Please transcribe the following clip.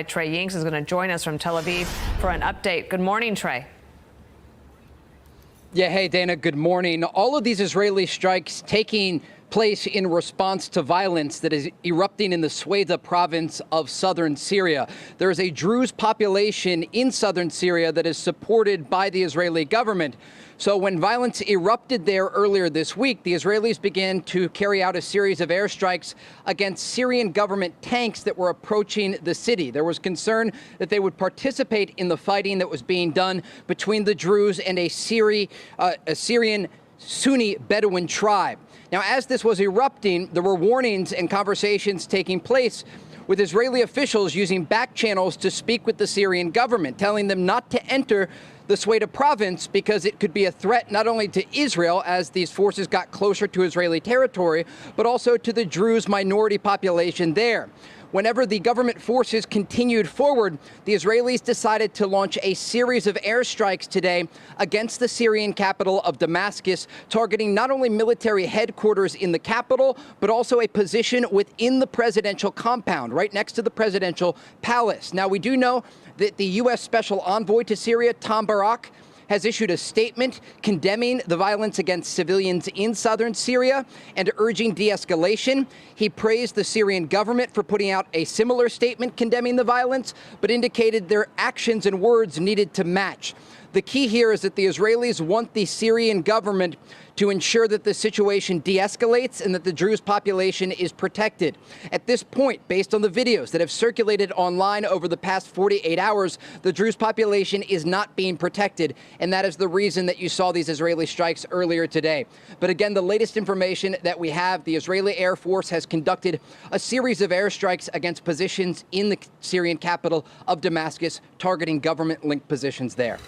Trey Yingst is going to join us from Tel Aviv for an update. Good morning, Trey. Yeah, hey, Dana, good morning. All of these Israeli strikes taking place in response to violence that is erupting in the Sweida province of southern Syria. There is a Druze population in southern Syria that is supported by the Israeli government. So when violence erupted there earlier this week, the Israelis began to carry out a series of airstrikes against Syrian government tanks that were approaching the city. There was concern that they would participate in the fighting that was being done between the Druze and a Syrian Sunni Bedouin tribe. Now, as this was erupting, there were warnings and conversations taking place with Israeli officials using back channels to speak with the Syrian government, telling them not to enter the Sweida province because it could be a threat not only to Israel as these forces got closer to Israeli territory, but also to the Druze minority population there. Whenever the government forces continued forward, the Israelis decided to launch a series of airstrikes today against the Syrian capital of Damascus, targeting not only military headquarters in the capital, but also a position within the presidential compound, right next to the presidential palace. Now, we do know that the U.S. Special Envoy to Syria, Tom Barak, has issued a statement condemning the violence against civilians in southern Syria and urging de-escalation. He praised the Syrian government for putting out a similar statement condemning the violence, but indicated their actions and words needed to match. The key here is that the Israelis want the Syrian government to ensure that the situation de-escalates and that the Druze population is protected. At this point, based on the videos that have circulated online over the past 48 hours, the Druze population is not being protected, and that is the reason that you saw these Israeli strikes earlier today. But again, the latest information that we have, the Israeli Air Force has conducted a series of airstrikes against positions in the Syrian capital of Damascus, targeting government-linked positions there.